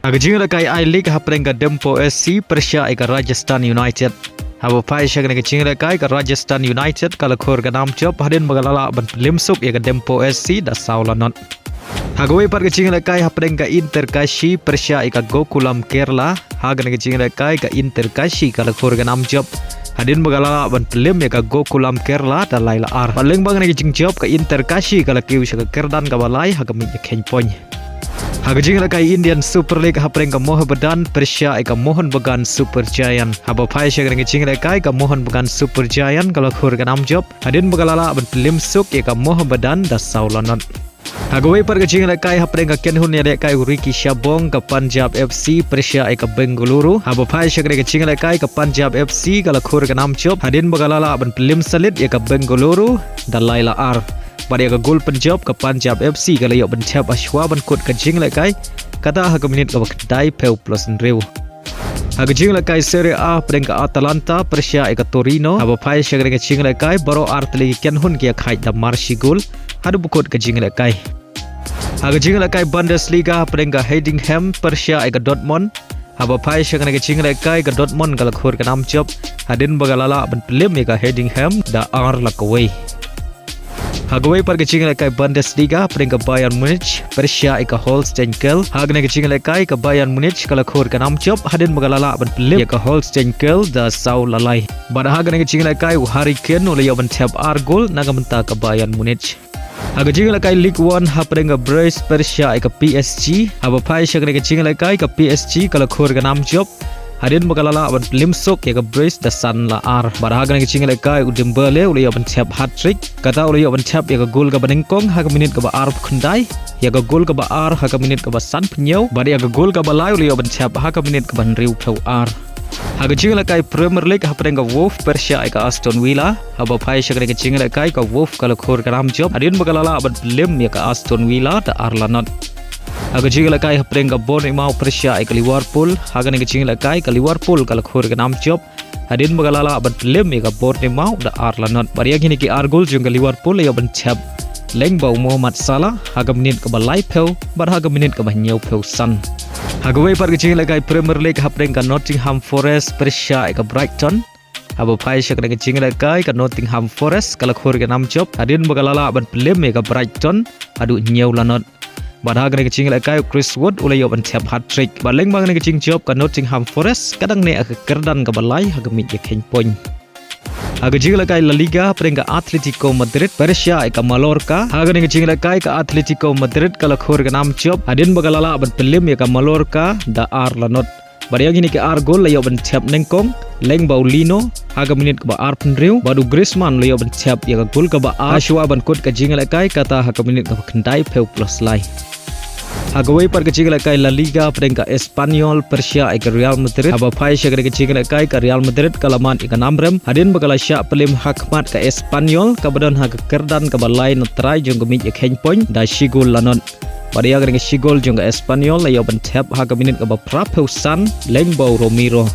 Haka jing la kai I League haprenga Dembelle SC Persha ika Rajasthan United. Haba pai shagna ke jing la kai ka Rajasthan United kala khor ka nam chop hadin bagalala ban limsup ika Dembelle SC da saula not. Hagawai par ke jing la kai haprenga Inter Kashi Persha ika Gokulam Kerala. Hagana ke jing la kai ka Inter Kashi kala khor ka nam chop hadin bagalala ban Pynliem ika Gokulam Kerala da laila ar. Paling bang ke jing chop ka Inter Kashi kala kiu shaka Kerdan ka balai hagami ke ken point. Haka jing la kai Indian Super League haprenga Mohammedan Persha ika Mohun Bagan Super Giant. Haba pai shagna ke jing la kai ka Mohun Bagan Super Giant kala khor ka nam chop hadin bagalala ban Pynliem suk ika Mohammedan da saula not. Hagawai par ke jing la kai haprenga Kenhun ya kai Ricky Shabong ka Punjab FC Persha ika Bengaluru. Haba pai shagna ke jing la kai ka Punjab FC kala khor ka nam chop hadin bagalala ban Pynliem salit ika Bengaluru da laila ar. Pada yang gol Punjab ke Punjab FC kalau yang bencap aswa benkut ke jing la kai kata hak minit ke kedai peu plus riu. Hak jing la kai Serie A peringkat Atalanta Persha ika Torino. Haba pai syagre ke jing la kai baro artli Kenhun kia khai da marshi gol hadu bukut ke jing la kai. Hak jing la kai Bundesliga peringkat Heidenheim Persha ika Dortmund. Haba pai syagre ke jing la kai ke Dortmund kalau khur ke nam chop hadin bagalala ben Pynliem ika Heidenheim da ar la kawai. Hagawai par ke jing la kai Bundesliga peringkat Bayern Munich Persha ika Holstein Kiel. Hagna ke jing la kai ka Bayern Munich kala khor ka nam chop hadin bagalala ban Pynliem ika Holstein Kiel da sau lalai. Bada hagna ke jing la kai Hattrick ole yo ban tap ar gol naga menta ka Bayern Munich. Haga jing la kai League 1 haprenga Brace Persha ika PSG. Haba pai shagna ke jing la kai ka PSG kala khor ka nam chop hadin bagalala ban Pynliem sok ya ka Brace da san la ar. Pada hagna ke jing la kai Dembelle ole yo ban tap Hattrick kata ole yo ban tap ya ka gol ka banengkong haga minit ka ba ar khundai ya ka gol ka ba ar haga minit ka ba san pnyau bada ya ka gol ka ba lai ole yo ban tap haga minit ka ban riu phau ar. Haga jing la kai Premier League haprenga Wolf Persha ika Aston Villa. Haba pai shagna ke jing la kai ka Wolf kala khor ka nam job hadin bagalala ban Pynliem ya ka Aston Villa da ar la not. Haga jing la kai haprenga Bournemouth Persha ika Liverpool. Haga ne ke jing la kai ka Liverpool kala khor ka nam job hadin bagalala ban Pynliem ika Bournemouth da ar la not. Bari gini ki ar gol jung ka Liverpool ya ban chap leng bau Muhammad Salah haga minit ka ba lai peu bar haga minit ka ba nyau peu san. Hagawai par ke jing la kai Premier League haprenga Nottingham Forest Persha ika Brighton. Haba pai shagna ke jing la kai ka Nottingham Forest kala khor ka nam job hadin bagalala ban Pynliem ika Brighton adu nyau la not. Pada hagna ke jing la kai Chris Wood ole yo ban tap Hattrick. Baleng bang ke jing job ka Nottingham Forest kadang ne ak kerdan ka balai haga mit ye ken point. Haga jing la kai La Liga peringkat Atletico Madrid Persha ika Mallorca. Haga ne ke jing la kai ka Atletico Madrid kala khor ka nam job hadin bagalala ban Pynliem ika Mallorca da ar la not. Bari gini ke ar gol la yo ban tap nengkong leng bau Lino haga minit ka ba ar penriu badu Griezmann la yo ban tap ya ka gol ka ba ashwa ban kut ka jing la kai kata haga minit ka kendai peu plus lai. Hagawai par ke jing la kai La Liga peringkat Espanyol Persha ika Real Madrid. Haba pai shagre ke jing la kai ka Real Madrid kalaman ika namrem hadin bagala Shah Pynliem hakmat ka Espanyol ka badan haga kerdan ka balai no try jung gemit ya ken point da shigol lanon. Pada yang dengan shigol jung ka Espanyol la yo ban tap haga minit ka ba prapeu san leng bau Romero.